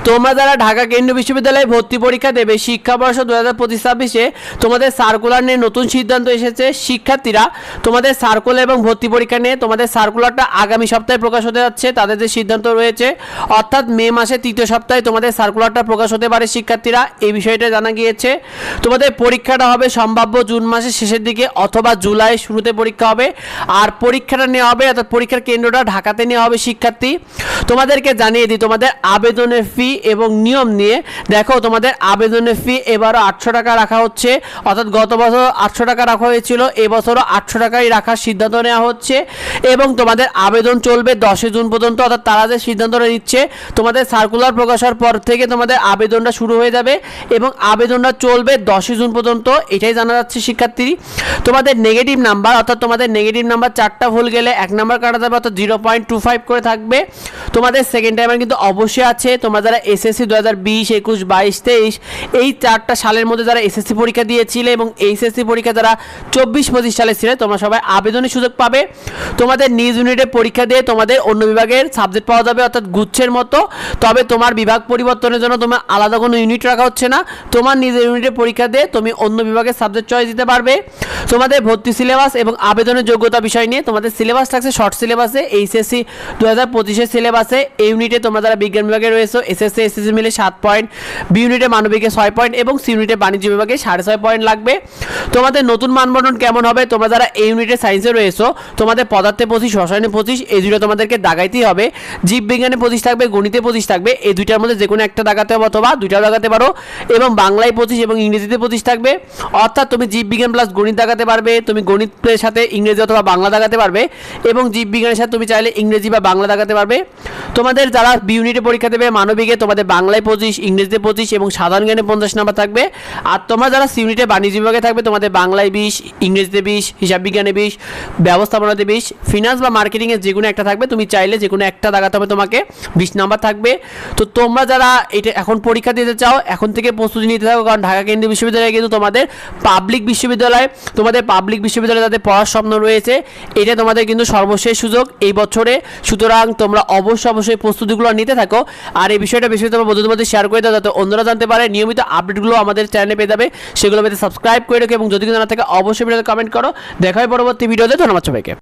তোমরা যারা ঢাকা কেন্দ্রীয় বিশ্ববিদ্যালয়ে ভর্তি পরীক্ষা দেবে শিক্ষাবর্ষ 2025-26-এ তোমাদের সার্কুলার নিয়ে নতুন সিদ্ধান্ত এসেছে। শিক্ষার্থীরা তোমাদের সার্কুলার এবং ভর্তি পরীক্ষা নিয়ে তোমাদের সার্কুলারটা আগামী সপ্তাহে প্রকাশ হতে যাচ্ছে। তাদের যে সিদ্ধান্ত রয়েছে অর্থাৎ মে মাসের তৃতীয় সপ্তাহে তোমাদের সার্কুলারটা প্রকাশ হতে পারে। শিক্ষার্থীরা এই বিষয়টা জানা গিয়েছে। তোমাদের পরীক্ষাটা হবে সম্ভাব্য জুন মাসের শেষের দিকে অথবা জুলাই শুরুতে পরীক্ষা হবে। আর পরীক্ষাটা নেওয়া হবে অর্থাৎ পরীক্ষার কেন্দ্রটা ঢাকাতে নেওয়া হবে। শিক্ষার্থী তোমাদেরকে জানিয়ে দিই তোমাদের আবেদনের ফি এবং নিয়ম নিয়ে। দেখো তোমাদের আবেদনের ফি এবারও 800 টাকা রাখা হচ্ছে, অর্থাৎ গত বছর 800 টাকা রাখা হয়েছিল, এবছরও 800 টাকাই রাখার সিদ্ধান্ত নেওয়া হচ্ছে। এবং তোমাদের আবেদন চলবে 10 জুন পর্যন্ত, অর্থাৎ তারা যে সিদ্ধান্তটা নিচ্ছে তোমাদের সার্কুলার প্রকাশ হওয়ার পর থেকে তোমাদের আবেদনটা শুরু হয়ে যাবে এবং আবেদনটা চলবে 10 জুন পর্যন্ত, এটাই জানা যাচ্ছে। শিক্ষার্থী তোমাদের নেগেটিভ নাম্বার অর্থাৎ তোমাদের নেগেটিভ নাম্বার 4টা ভুল গেলে 1 নাম্বার কাটা যাবে, অর্থাৎ 0.25 করে থাকবে। তোমাদের সেকেন্ড টাইমার কিন্তু অবশ্যই আছে। তোমরা যারা এসএসসি 2020, 21, 22, 23 এই 4টা সালের মধ্যে যারা এসএসসি পরীক্ষা দিয়েছিলে এবং এইচএসসি পরীক্ষা যারা 24-25 সালে ছিলে তোমরা সবাই আবেদনের সুযোগ পাবে। তোমাদের নিজ ইউনিটে পরীক্ষা দিয়ে তোমাদের অন্য বিভাগের সাবজেক্ট পাওয়া যাবে, অর্থাৎ গুচ্ছের মতো। তবে তোমার বিভাগ পরিবর্তনের জন্য তোমার আলাদা কোনো ইউনিট রাখা হচ্ছে না। তোমার নিজের ইউনিটে পরীক্ষা দিয়ে তুমি অন্য বিভাগের সাবজেক্ট চয়েস দিতে পারবে। তোমাদের ভর্তি সিলেবাস এবং আবেদনের যোগ্যতা বিষয় নিয়ে তোমাদের সিলেবাস থাকছে শর্ট সিলেবাসে, এইচএসসি 2025-এর সিলেবাসে। এই ইউনিটে তোমরা যারা বিজ্ঞান বিভাগে রয়েছে এসএসসি এসএসসি মিলে 7 পয়েন্ট, বি ইউনিটে মানবিকে 6 পয়েন্ট এবং সি ইউনিটে বাণিজ্য বিভাগে 6.5 পয়েন্ট লাগবে। তোমাদের নতুন মানবন্ধন কেমন হবে? তোমরা যারা এই ইউনিটে সায়েন্সে রয়েছো তোমাদের পদার্থে 25, রসায়নে 25 এই দুটো তোমাদেরকে দাগাইতেই হবে। জীববিজ্ঞানে 25 থাকবে, গণিতে 25 থাকবে। এই দুইটার মধ্যে যে কোনো একটা দাগাতে হবে অথবা দুইটাও দাগাতে পারো। এবং বাংলায় 25 এবং ইংরেজিতে 25 থাকবে, অর্থাৎ তুমি জীববিজ্ঞান প্লাস গণিত দাগাতে পারবে, তুমি গণিতের সাথে ইংরেজি অথবা বাংলা দাগাতে পারবে এবং জীববিজ্ঞানের সাথে তুমি চাইলে ইংরেজি বা বাংলা দাগাতে পারবে। তোমাদের যারা বি ইউনিটে পরীক্ষা দেবে মানবিকে তোমাদের বাংলায় 25, ইংরেজিতে 25 এবং সাধারণ জ্ঞানে 50 নাম্বার থাকবে। আর তোমরা যারা সি ইউনিটে বাণিজ্য বিভাগে থাকবে তোমাদের বাংলায় 20, ইংরেজিতে 20, হিসাব বিজ্ঞানে 20, ব্যবস্থাপনাতে 20, ফিনান্স বা মার্কেটিংয়ে যে কোনো একটা থাকবে। তুমি চাইলে যে কোনো একটা দাগাতে হবে, তোমাকে 20 নাম্বার থাকবে। তো তোমরা যারা এটা এখন পরীক্ষা দিতে চাও এখন থেকে প্রস্তুতি নিতে থাকো, কারণ ঢাকা কেন্দ্রীয় বিশ্ববিদ্যালয় কিন্তু তোমাদের পাবলিক বিশ্ববিদ্যালয়। তোমাদের পাবলিক বিশ্ববিদ্যালয়ে যাদের পড়ার স্বপ্ন রয়েছে এটা তোমাদের কিন্তু সর্বশেষ সুযোগ এই বছরে। সুতরাং তোমরা অবশ্যই প্রস্তুতিগুলো নিতে থাকো। আর এই বিষয়টা বেশি তোমার বন্ধুদের মধ্যে শেয়ার করে দাও যাতে অন্যরা জানতে পারে। নিয়মিত আপডেটগুলো আমাদের চ্যানেলে পেয়ে যাবে, সেগুলো পেতে সাবস্ক্রাইব করে রাখো এবং যদি জানা থাকে অবশ্যই ভিডিওতে কমেন্ট করো। দেখা হয় পরবর্তী ভিডিওতে। ধন্যবাদ সবাইকে।